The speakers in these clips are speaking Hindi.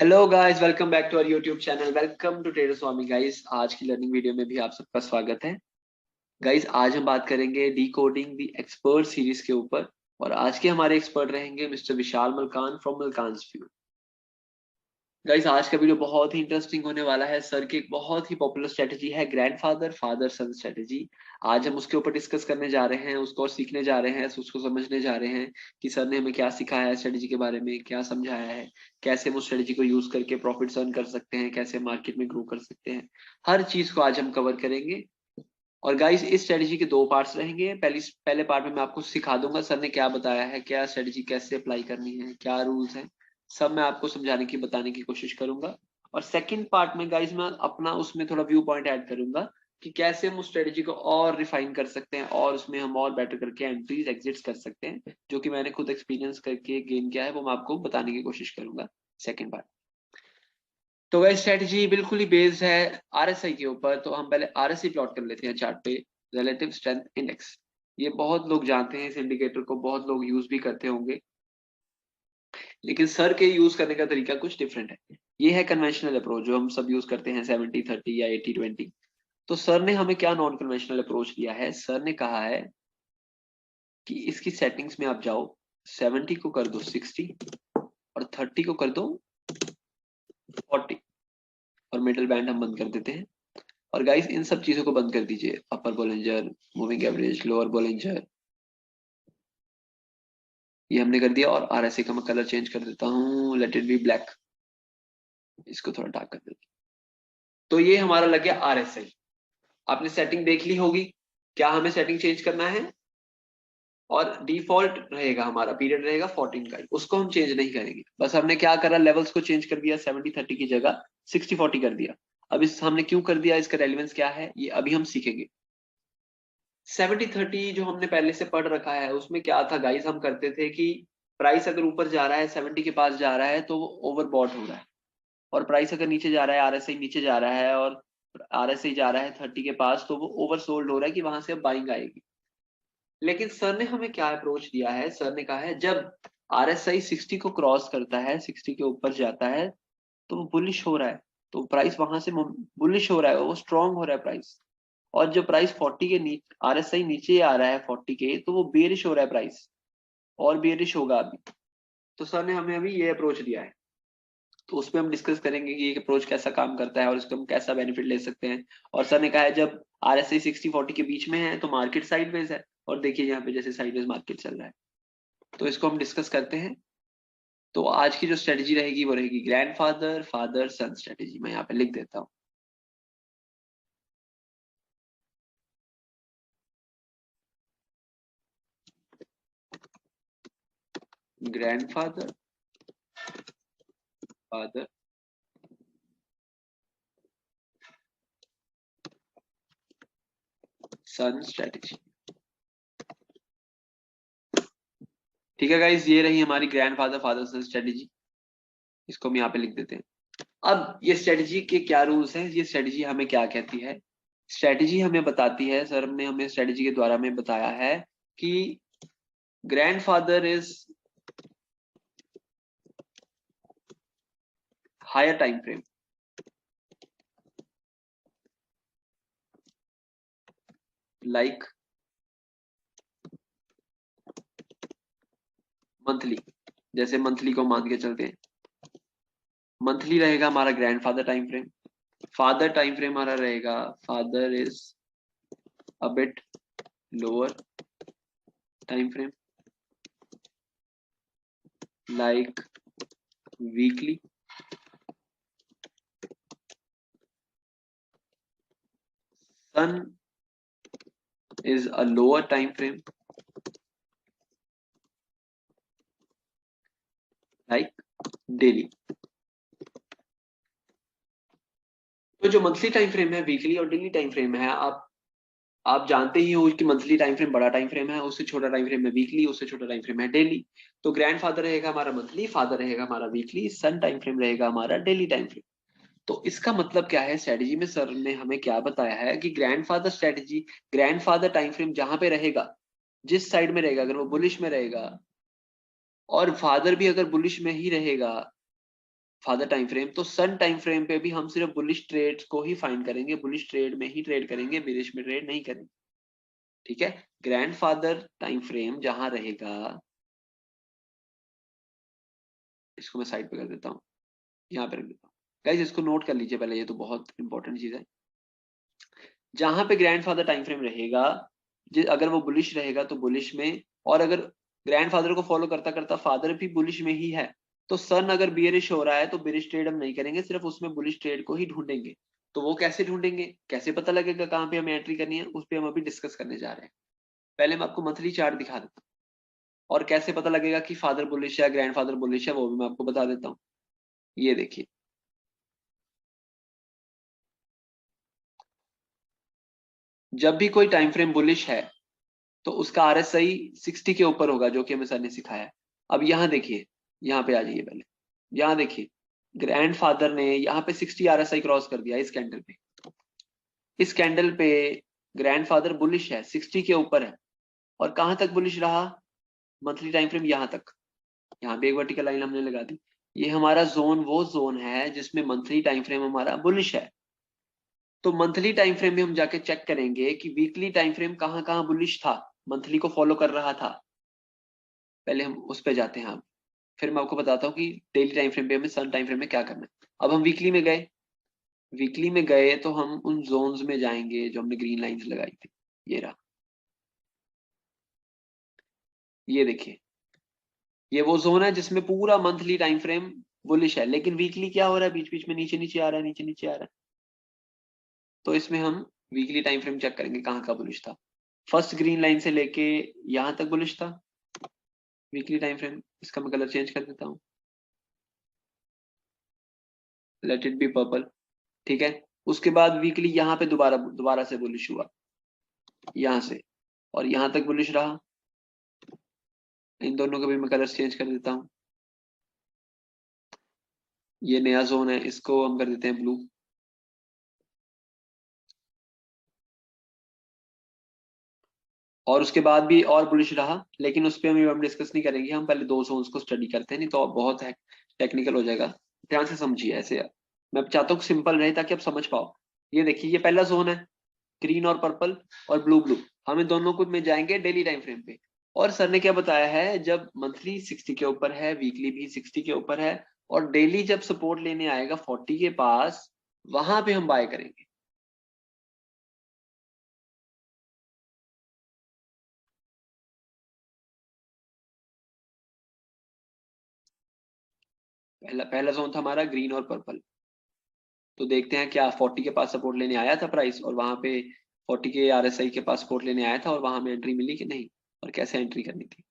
Hello guys, welcome back to our YouTube channel. Welcome to trader Swami guys. आज की लर्निंग वीडियो में भी आप सबका स्वागत है। गाइस, आज हम बात करेंगे decoding the expert series के ऊपर और आज के हमारे एक्सपर्ट रहेंगे mister Vishal Malkan from Malkan's view. Guys, आज का वीडियो बहुत ही इंटरेस्टिंग होने वाला है। सर की एक बहुत ही पॉपुलर स्ट्रेटजी है ग्रैंडफादर फादर सन स्ट्रेटजी। आज हम उसके ऊपर डिस्कस करने जा रहे हैं, उसको और सीखने जा रहे हैं, उसको समझने जा रहे हैं कि सर ने हमें क्या सिखाया है, स्ट्रेटजी के बारे में क्या समझाया है, कैसे हम उस स्ट्रेटजी को यूज करके प्रॉफिट अर्न कर सकते हैं, कैसे मार्केट में ग्रो कर सकते हैं। हर चीज को आज हम कवर करेंगे। और गाइस, इस स्ट्रेटजी के दो पार्ट्स रहेंगे। पहले पार्ट में मैं आपको सिखा दूंगा सर ने क्या बताया है, क्या स्ट्रेटजी कैसे अप्लाई करनी है, क्या रूल्स है, सब मैं आपको समझाने की बताने की कोशिश करूंगा। और सेकंड पार्ट में गाइस मैं अपना उसमें थोड़ा व्यू पॉइंट ऐड करूंगा कि कैसे हम उस स्ट्रेटजी को और रिफाइन कर सकते हैं और उसमें हम और बेटर करके एंट्रीज एग्जिट्स कर सकते हैं, जो कि मैंने खुद एक्सपीरियंस करके गेन किया है, वो मैं आपको बताने की कोशिश करूंगा सेकंड पार्ट। तो वह स्ट्रेटजी बिल्कुल ही बेस्ड है आरएसआई के ऊपर। तो हम पहले आरएसआई प्लॉट कर लेते हैं चार्ट पे, रिलेटिव स्ट्रेंथ इंडेक्स। ये बहुत लोग जानते हैं, इस इंडिकेटर को बहुत लोग यूज भी करते होंगे, लेकिन सर के यूज करने का तरीका कुछ डिफरेंट है। ये है कन्वेंशनल अप्रोच जो हम सब यूज करते हैं, 70-30 या 80-20। तो सर ने हमें क्या नॉन कन्वेंशनल अप्रोच दिया है। सर ने कहा है कि इसकी सेटिंग्स में आप जाओ, 70 को कर दो 60 और 30 को कर दो 40 और मिडिल बैंड हम बंद कर देते हैं। और गाइस, इन सब चीजों को बंद कर दीजिए, upper Bollinger, moving average, lower Bollinger, ये हमने कर दिया। और आरएसए का मैं कलर चेंज कर देता हूँ, लेट इट बी ब्लैक, इसको थोड़ा डार्क कर देते हैं। तो ये हमारा लग गया आरएसए। आपने सेटिंग देख ली होगी, क्या हमें सेटिंग चेंज करना है। और डिफॉल्ट रहेगा हमारा पीरियड रहेगा 14 का ही, उसको हम चेंज नहीं करेंगे। बस हमने क्या करा, लेवल्स को चेंज कर दिया, 70-30 की जगह 60-40 कर दिया। अब इस हमने क्यों कर दिया, इसका रेलेवेंस क्या है, ये अभी हम सीखेंगे। 70-30 जो हमने पहले से पढ़ रखा है, उसमें क्या था गाइस, हम करते थे कि प्राइस अगर ऊपर जा रहा है, 70 के पास जा रहा है, तो वो ओवरबॉट हो रहा है। और प्राइस अगर नीचे जा रहा है, आरएसआई नीचे जा रहा है और आरएसआई जा रहा है 30 के पास, तो वो ओवरसोल्ड हो रहा है कि वहां से अब बाइंग आएगी। लेकिन सर ने हमें क्या अप्रोच दिया है, सर ने कहा है जब आरएसआई 60 को क्रॉस करता है, 60 के ऊपर जाता है, तो वो बुलिश हो रहा है, तो प्राइस वहां से बुलिश हो रहा है, वो स्ट्रांग हो रहा है प्राइस। और जब प्राइस 40 के नीचे, आरएसआई नीचे आ रहा है 40 के, तो वो बेरिश हो रहा है प्राइस, और बेरिश होगा अभी। तो सर ने हमें अभी ये अप्रोच दिया है, तो उस पर हम डिस्कस करेंगे कि ये अप्रोच कैसा काम करता है और इसको हम कैसा बेनिफिट ले सकते हैं। और सर ने कहा है जब आरएसआई 60-40 के बीच में है तो मार्केट साइडवेज है, और देखिए यहाँ पे जैसे साइडवेज मार्केट चल रहा है। तो इसको हम डिस्कस करते हैं। तो आज की जो स्ट्रेटजी रहेगी वो रहेगी ग्रैंडफादर फादर सन स्ट्रेटजी। मैं यहाँ पे लिख देता हूँ, ग्रैंडफादर फादर सन स्ट्रेटजी। ठीक है गाइस, ये रही हमारी ग्रैंडफादर फादर सन स्ट्रेटजी। इसको हम यहाँ पे लिख देते हैं। अब ये स्ट्रेटजी के क्या रूल्स हैं, ये स्ट्रेटजी हमें क्या कहती है। स्ट्रेटजी हमें बताती है, सर ने हमें स्ट्रेटजी के द्वारा में बताया है कि grandfather is higher time frame, like monthly. जैसे मंथली को मान के चलते हैं, मंथली रहेगा हमारा grandfather time frame. Father time frame हमारा रहेगा, father is a bit lower time frame, like weekly. Son is a lower time frame like daily। तो जो मंथली टाइम फ्रेम है, वीकली और डेली टाइम फ्रेम है, आप जानते ही हो कि मंथली टाइम फ्रेम बड़ा टाइम फ्रेम है, उससे छोटा टाइम फ्रेम है वीकली, उससे छोटा टाइम फ्रेम है डेली। तो ग्रैंडफादर रहेगा हमारा मंथली, फादर रहेगा हमारा वीकली, सन टाइम फ्रेम रहेगा हमारा डेली टाइम फ्रेम। तो इसका मतलब क्या है, स्ट्रेटजी में सर ने हमें क्या बताया है कि grandfather strategy, grandfather time frame जहां पे रहेगा, जिस साइड में रहेगा, अगर वो बुलिश में रहेगा और फादर भी अगर बुलिश में ही रहेगा, फादर टाइम फ्रेम, तो सन टाइम फ्रेम पे भी हम सिर्फ बुलिश ट्रेड को ही फाइंड करेंगे, बुलिश ट्रेड में ही ट्रेड करेंगे, बेरिश में ट्रेड नहीं करेंगे। ठीक है, ग्रैंडफादर टाइम फ्रेम जहां रहेगा, इसको मैं साइड पे कर देता हूँ, यहाँ पे रख देता हूँ। गाइस इसको नोट कर लीजिए पहले, ये तो बहुत इंपॉर्टेंट चीज है। जहां पे ग्रैंडफादर टाइम फ्रेम रहेगा, अगर वो बुलिश रहेगा तो बुलिश में, और अगर ग्रैंडफादर को फॉलो करता करता फादर भी बुलिश में ही है, तो सन अगर बियरिश हो रहा है तो बियरिश ट्रेड हम नहीं करेंगे, सिर्फ उसमें बुलिश ट्रेड को ही ढूंढेंगे। तो वो कैसे ढूंढेंगे, कैसे पता लगेगा कहाँ पे हमें एंट्री करनी है, उस पर हम अभी डिस्कस करने जा रहे हैं। पहले मैं आपको मंथली चार्ट दिखा देता हूँ, और कैसे पता लगेगा कि फादर बुलिश है ग्रैंडफादर बुलिश है वो भी मैं आपको बता देता हूँ। ये देखिए, जब भी कोई टाइम फ्रेम बुलिश है तो उसका आरएसआई 60 के ऊपर होगा, जो कि हमें सर ने सिखाया है। अब यहाँ देखिए, यहाँ पे आ जाइए पहले, यहाँ देखिए ग्रैंडफादर ने यहाँ पे 60 आरएसआई क्रॉस कर दिया इस कैंडल पे। इस कैंडल पे ग्रैंडफादर बुलिश है, 60 के ऊपर है, और कहां तक बुलिश रहा, मंथली टाइम फ्रेम यहाँ तक। यहाँ पे एक वर्टिकल लाइन हमने लगा दी। ये हमारा जोन वो जोन है जिसमें मंथली टाइम फ्रेम हमारा बुलिश है। तो मंथली टाइम फ्रेम में हम जाके चेक करेंगे कि वीकली टाइम फ्रेम कहाँ कहाँ बुलिश था, मंथली को फॉलो कर रहा था। पहले हम उस पे जाते हैं। हम फिर मैं आपको बताता हूँ कि डेली टाइम फ्रेम पे हमें सन टाइम फ्रेम में क्या करना है। अब हम वीकली में गए, वीकली में गए तो हम उन जोन्स में जाएंगे जो हमने ग्रीन लाइंस लगाई थी। ये रहा, ये देखिए, ये वो जोन है जिसमें पूरा मंथली टाइम फ्रेम बुलिश है, लेकिन वीकली क्या हो रहा है, बीच बीच में नीचे नीचे आ रहा है, नीचे नीचे आ रहा है। तो इसमें हम वीकली टाइम फ्रेम चेक करेंगे कहाँ का बुलिश था। फर्स्ट ग्रीन लाइन से लेके यहाँ तक बुलिश था वीकली टाइम फ्रेम। इसका मैं कलर चेंज कर देता हूँ, लेट इट बी पर्पल। ठीक है, उसके बाद वीकली यहाँ पे दोबारा दोबारा से बुलिश हुआ, यहाँ से, और यहाँ तक बुलिश रहा। इन दोनों का भी मैं कलर चेंज कर देता हूँ। ये नया जोन है, इसको हम कर देते हैं ब्लू। और उसके बाद भी और बुलिश रहा, लेकिन उस पर हम डिस्कस नहीं करेंगे, हम पहले दो जोन्स को स्टडी करते हैं, नहीं तो बहुत है टेक्निकल हो जाएगा। ध्यान से समझिए ऐसे, मैं चाहता हूँ सिंपल रहे ताकि आप समझ पाओ। ये देखिए, ये पहला जोन है, ग्रीन और पर्पल और ब्लू ब्लू। हम इन दोनों को में जाएंगे डेली टाइम फ्रेम पे। और सर ने क्या बताया है, जब मंथली 60 के ऊपर है, वीकली भी 60 के ऊपर है, और डेली जब सपोर्ट लेने आएगा 40 के पास, वहां पे हम बाय करेंगे। पहला पहला जोन था हमारा ग्रीन और पर्पल। तो देखते हैं क्या 40 के पास सपोर्ट लेने आया था प्राइस, और वहां पे 40 के आरएसआई के पास सपोर्ट लेने आया था, और वहां में एंट्री मिली कि नहीं, और कैसे एंट्री करनी थी।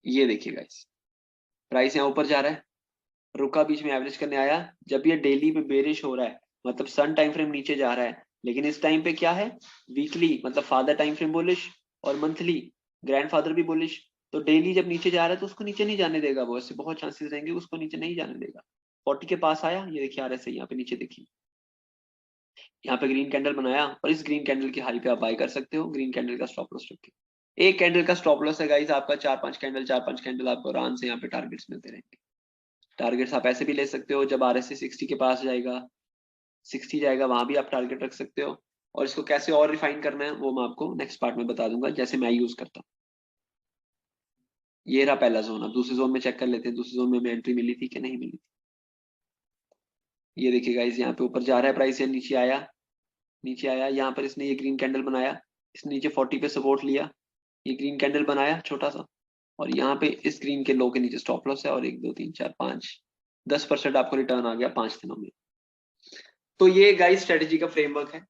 ये देखिए गाइस, प्राइस यहाँ ऊपर जा रहा है, रुका बीच में एवरेज करने आया। जब ये डेली पे बेरिश हो रहा है, मतलब सन टाइम फ्रेम नीचे जा रहा है, लेकिन इस टाइम पे क्या है, वीकली मतलब फादर टाइम फ्रेम बुलिश, और मंथली ग्रैंडफादर भी बुलिश। तो डेली जब नीचे जा रहा है तो उसको नीचे नहीं जाने देगा, वो ऐसे बहुत चांसेस रहेंगे उसको नीचे नहीं जाने देगा। 40 के पास आया, ये देखिए आ रहा है यहाँ पे नीचे देखिए, यहाँ पे ग्रीन कैंडल बनाया, और इस ग्रीन कैंडल की हाई पे आप बाय कर सकते हो, ग्रीन कैंडल का स्टॉप लॉस रख के। एक कैंडल का स्टॉप लॉस है गाइस आपका, चार पांच कैंडल आपको आराम से यहाँ पे टारगेट्स मिलते रहेंगे। टारगेट्स आप ऐसे भी ले सकते हो, जब आरएसआई 60 के पास जाएगा, 60 जाएगा, वहां भी आप टारगेट रख सकते हो। और इसको कैसे और रिफाइन करना है वो मैं आपको नेक्स्ट पार्ट में बता दूंगा, जैसे मैं यूज करता हूँ। ये रहा पहला जोन। अब दूसरे जोन में चेक कर लेते हैं, दूसरे जोन में हमें एंट्री मिली थी कि नहीं मिली थी। ये देखिए गाइस, यहाँ पे ऊपर जा रहा है प्राइस, या नीचे आया, नीचे आया, यहाँ पर इसने ये ग्रीन कैंडल बनाया, इसने नीचे 40 पे सपोर्ट लिया, ये ग्रीन कैंडल बनाया छोटा सा, और यहाँ पे इस ग्रीन के लो के नीचे स्टॉप लॉस है, और 1 2 3 4 5 10% आपको रिटर्न आ गया 5 दिनों में। तो ये गाइस स्ट्रेटेजी का फ्रेमवर्क है।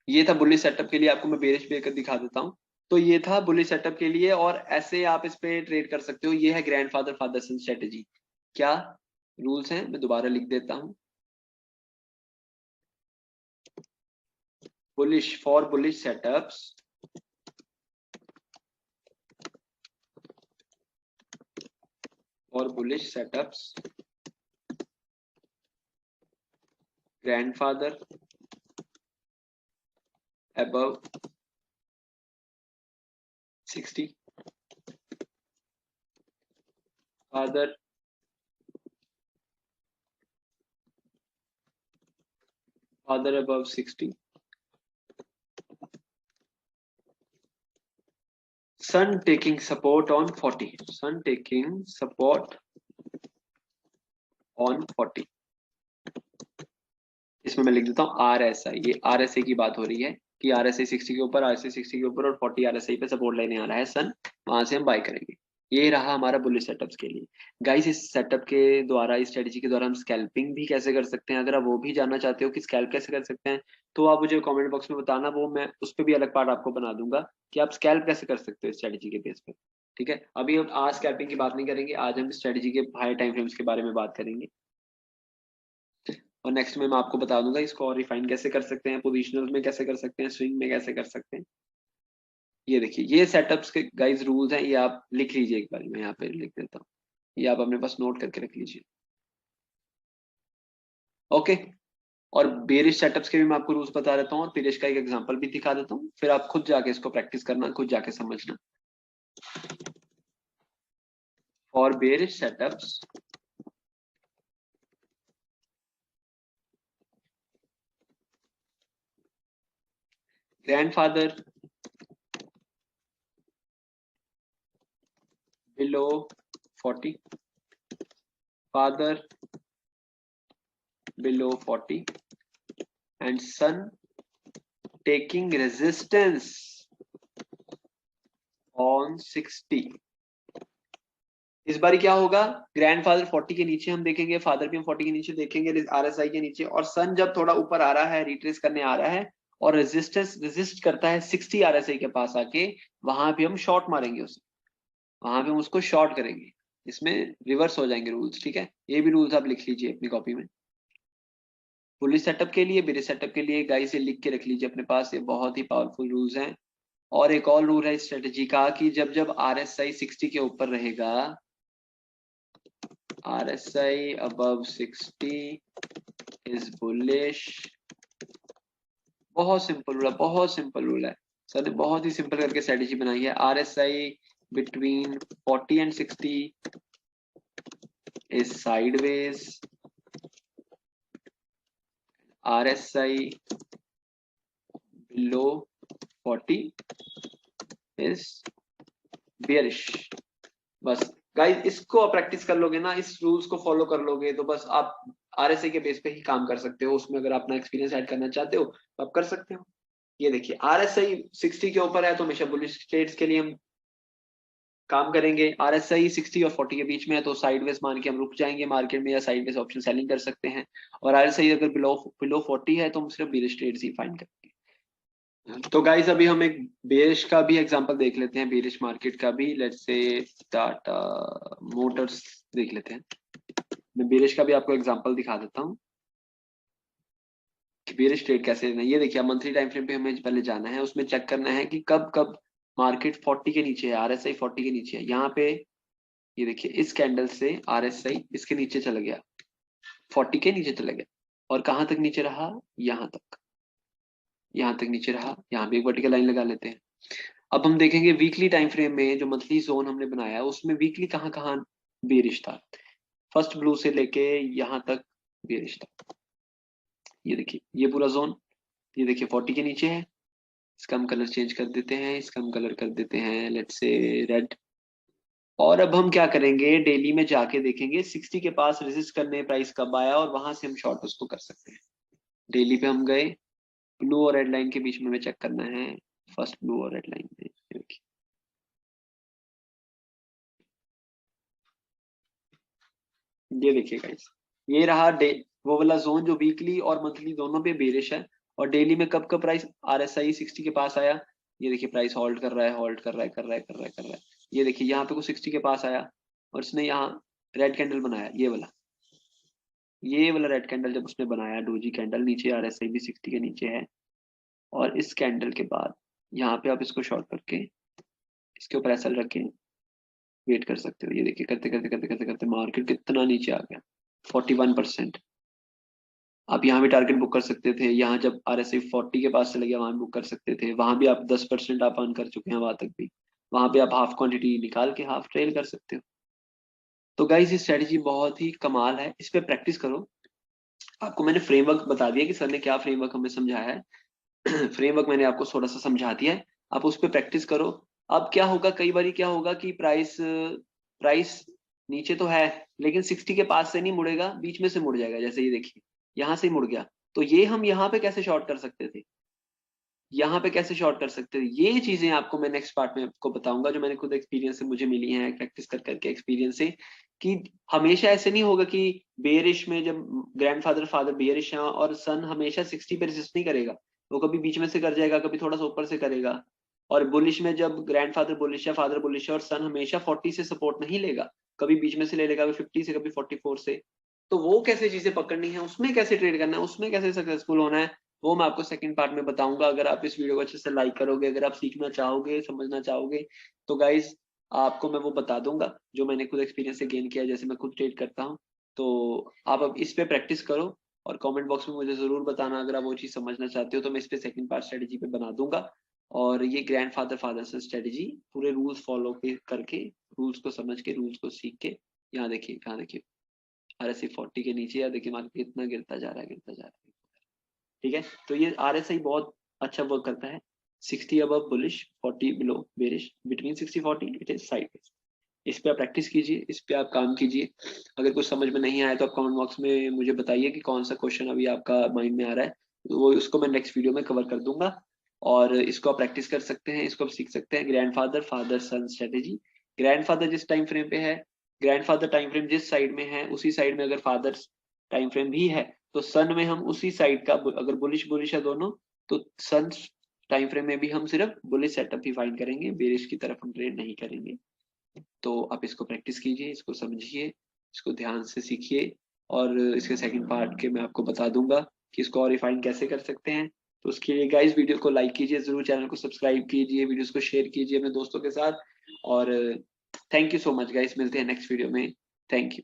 ये था बुलिश सेटअप के लिए, आपको मैं बेरिश पे कर दिखा देता हूँ। तो ये था बुलिश सेटअप के लिए, और ऐसे आप इस पे ट्रेड कर सकते हो। ये है ग्रैंडफादर फादर सन स्ट्रेटेजी। क्या रूल्स हैं, मैं दोबारा लिख देता हूँ। बुलिश फॉर बुलिश सेटअप्स, और bullish setups, grandfather above 60, father father above 60, son taking support on 40, son taking support on 40। इसमें मैं लिख देता हूँ RSI, ये RSI की बात हो रही है कि RSI 60 के ऊपर, RSI 60 के ऊपर और 40 RSI पे सपोर्ट लेने आ रहा है सन, वहां से हम बाय करेंगे। ये रहा हमारा बुलिश सेटअप्स के लिए। गाइस इस सेटअप के द्वारा, इस स्ट्रेटेजी के द्वारा हम स्कैल्पिंग भी कैसे कर सकते हैं, अगर आप वो भी जानना चाहते हो कि स्कैल्प कैसे कर सकते हैं तो आप मुझे कमेंट बॉक्स में बताना, वो मैं उस पर भी अलग पार्ट आपको बना दूंगा कि आप स्कैल्प कैसे कर सकते हो स्ट्रेटेजी के बेस पे। ठीक है, अभी हम आज स्कैल्पिंग की बात नहीं करेंगे, आज हम स्ट्रेटेजी के हाई टाइम फ्रेम्स के बारे में बात करेंगे। और नेक्स्ट में मैं आपको बता दूंगा इसको और रिफाइन कैसे कर सकते हैं, पोजिशनल में कैसे कर सकते हैं, स्विंग में कैसे कर सकते हैं। ये देखिए ये सेटअप्स के गाइस रूल्स हैं, ये आप लिख लीजिए एक बार, मैं यहाँ पे लिख देता हूँ, ये आप अपने पास नोट करके रख लीजिए। ओके, और बेरिश सेटअप्स के भी मैं आपको रूल्स बता देता हूँ और बेरिश का एक एग्जांपल भी दिखा देता हूँ, फिर आप खुद जाके इसको प्रैक्टिस करना, खुद जाके समझना। For bearish setups grandfather below 40, father below 40 and son taking resistance on 60। इस बार क्या होगा, ग्रैंडफादर 40 के नीचे हम देखेंगे, फादर भी हम 40 के नीचे देखेंगे, RSI के नीचे, और सन जब थोड़ा ऊपर आ रहा है, रिट्रेस करने आ रहा है और रेजिस्ट करता है 60 RSI के पास आके, वहां भी हम शॉर्ट मारेंगे उसे, वहां पे हम उसको शॉर्ट करेंगे। इसमें रिवर्स हो जाएंगे रूल्स। ठीक है, ये भी रूल्स आप लिख लीजिए अपनी कॉपी में। पुलिस सेटअप के लिए, बेरिश सेटअप के लिए गाइस ये लिख के रख लीजिए अपने पास, ये बहुत ही पावरफुल रूल्स हैं। और एक और रूल है इस स्ट्रेटेजी का कि जब जब RSI 60 के ऊपर रहेगा, RSI above 60 is bullish। बहुत सिंपल रूल है, बहुत सिंपल रूल है, सर ने बहुत ही सिंपल करके स्ट्रेटेजी बनाई है। RSI between 40 and 60 is sideways, RSI below 40 is bearish। बस गाइस इसको आप प्रैक्टिस कर लोगे ना, इस रूल्स को फॉलो कर लोगे तो बस आप RSI के बेस पे ही काम कर सकते हो, उसमें अगर अपना एक्सपीरियंस ऐड करना चाहते हो तो आप कर सकते हो। ये देखिए RSI 60 के ऊपर है तो हमेशा बुलिश ट्रेड्स के लिए हम काम करेंगे, RSI 60 और 40 के बीच में है तो साइडवेज मान के हम रुक जाएंगे मार्केट में, या साइडवेज ऑप्शन सेलिंग कर सकते हैं। और RSI अगर बिलो बिलो 40 है तो हम सिर्फ बेरिश ट्रेड्स ही फाइंड करेंगे। तो गाइस अभी हम एक बेरिश का भी एग्जांपल देख लेते हैं, बेरिश मार्केट का भी, लेट्स से टाटा मोटर्स देख लेते हैं। मैं बेरिश का भी आपको एग्जांपल दिखा देता हूँ कि बेरिश ट्रेड कैसे लेना है। ये देखिए मंथली टाइम फ्रेम पे हमें पहले जाना है, उसमें चेक करना है कि कब कब मार्केट 40 के नीचे है, RSI 40 के नीचे है। यहाँ पे ये देखिए इस कैंडल से RSI इसके नीचे चला गया, 40 के नीचे चला गया, और कहाँ तक नीचे रहा, यहाँ तक, यहाँ तक नीचे रहा। यहाँ पे एक वर्टिकल लाइन लगा लेते हैं। अब हम देखेंगे वीकली टाइम फ्रेम में, जो मंथली जोन हमने बनाया है उसमें वीकली कहाँ कहाँ बेरिश था। फर्स्ट ब्लू से लेके यहाँ तक बेरिश था। ये देखिए ये पूरा जोन, ये देखिए 40 के नीचे है। इसका हम कलर चेंज कर देते हैं, इसका हम कलर कर देते हैं लेट्स से रेड। और अब हम क्या करेंगे, डेली में जाके देखेंगे 60 के पास रेजिस्ट करने प्राइस कब आया और वहां से हम शॉर्ट उसको कर सकते हैं। डेली पे हम गए, ब्लू और रेड लाइन के बीच में हमें चेक करना है, फर्स्ट ब्लू और रेड लाइन में ये देखिए गाइस, ये रहा डे वो वाला जोन जो वीकली और मंथली दोनों पे बेरिश है। और डेली में कब कब प्राइस RSI 60 के पास आया, ये देखिए प्राइस होल्ड कर रहा है, होल्ड कर रहा है, कर रहा है, कर रहा है, कर रहा है। ये देखिए यहाँ पे को 60 के पास आया और इसने यहाँ रेड कैंडल बनाया, ये वाला रेड कैंडल जब उसने बनाया, डोजी कैंडल, नीचे RSI भी 60 के नीचे है। और इस कैंडल के बाद यहाँ पे आप इसको शॉर्ट करके इसके ऊपर ऐसा रख के वेट कर सकते हो। ये देखिए करते करते करते करते करते मार्केट कितना नीचे आ गया, 41%। आप यहाँ भी टारगेट बुक कर सकते थे, यहाँ जब RSI 40 के पास चले गया वहां बुक कर सकते थे, वहां भी आप 10% आप अर्न कर चुके हैं, वहां तक भी, वहां पे आप हाफ क्वांटिटी निकाल के हाफ ट्रेल कर सकते हो। तो गाइस ये स्ट्रेटेजी बहुत ही कमाल है, इस पे प्रैक्टिस करो। आपको मैंने फ्रेमवर्क बता दिया कि सर ने क्या फ्रेमवर्क हमें समझाया है। फ्रेमवर्क मैंने आपको थोड़ा सा समझा दिया है, आप उस पर प्रैक्टिस करो। अब क्या होगा, कई बार क्या होगा कि प्राइस प्राइस नीचे तो है लेकिन 60 के पास से नहीं मुड़ेगा, बीच में से मुड़ जाएगा। जैसे ये देखिए यहाँ से ही मुड़ गया, तो ये हम यहाँ पे कैसे शॉर्ट कर सकते थे, यहाँ पे कैसे शॉर्ट कर सकते थे, ये चीजें आपको मैं नेक्स्ट पार्ट में आपको बताऊंगा, जो मैंने खुद एक्सपीरियंस से मुझे मिली हैं, प्रैक्टिस कर करके एक्सपीरियंस से। कि हमेशा ऐसे नहीं होगा कि बेयरिश में जब ग्रैंडफादर फादर बेयरिश है और सन हमेशा 60 पे रेसिस्ट नहीं करेगा, वो कभी बीच में से कर जाएगा, कभी थोड़ा सा ऊपर से करेगा। और बुलिश में जब ग्रैंडफादर बुलिश है, फादर बुलिश है, और सन हमेशा 40 से सपोर्ट नहीं लेगा, कभी बीच में से ले लेगा, कभी 50 से, कभी 44 से। तो वो कैसे चीजें पकड़नी है, उसमें कैसे ट्रेड करना है, उसमें कैसे सक्सेसफुल होना है, वो मैं आपको सेकंड पार्ट में बताऊंगा। अगर आप इस वीडियो को अच्छे से लाइक करोगे, अगर आप सीखना चाहोगे, समझना चाहोगे, तो गाइज आपको मैं वो बता दूंगा जो मैंने खुद एक्सपीरियंस से गेन किया, जैसे मैं खुद ट्रेड करता हूँ। तो आप अब इस पे प्रैक्टिस करो और कमेंट बॉक्स में मुझे जरूर बताना अगर आप वो चीज समझना चाहते हो, तो मैं इस पे सेकंड पार्ट स्ट्रेटेजी पे बना दूंगा। और ये ग्रैंडफादर फादर सन स्ट्रेटेजी पूरे रूल्स फॉलो करके, रूल्स को समझ के, रूल्स को सीख के, यहाँ देखिए, यहाँ देखिए, RSI 40 के नीचे, या देखिए मार्केट कितना गिरता जा रहा है, गिरता जा रहा है। ठीक है, तो ये RSI बहुत अच्छा वर्क करता है। 60 above bullish, 40 below bearish, between 60 40 it is sideways. इस पे आप प्रैक्टिस कीजिए, इस पे आप काम कीजिए। अगर कुछ समझ में नहीं आया तो आप कमेंट बॉक्स में मुझे बताइए कि कौन सा क्वेश्चन अभी आपका माइंड में आ रहा है, तो वो उसको मैं नेक्स्ट वीडियो में कवर कर दूंगा। और इसको आप प्रैक्टिस कर सकते हैं, इसको आप सीख सकते हैं। Grandfather father son strategy, grandfather जिस टाइम फ्रेम पे है, ग्रैंडफादर टाइम फ्रेम जिस साइड में है, उसी साइड में अगर फादर टाइम फ्रेम भी है, तो सन में हम उसी साइड का, अगर बुलिश बुलिश है दोनों, तो सन टाइम फ्रेम में भी हम सिर्फ बुलिश सेटअप ही फाइंड करेंगे, बेरिश की तरफ हम ट्रेड नहीं करेंगे। तो आप इसको प्रैक्टिस कीजिए, इसको समझिए, इसको ध्यान से सीखिए। और इसके सेकंड पार्ट के मैं आपको बता दूंगा कि इसको और रिफाइन कैसे कर सकते हैं। तो उसके लिए गाइस वीडियो को लाइक कीजिए जरूर, चैनल को सब्सक्राइब कीजिए, वीडियोस को शेयर कीजिए अपने दोस्तों के साथ। और thank you so much guys, मिलते हैं नेक्स्ट वीडियो में। Thank you.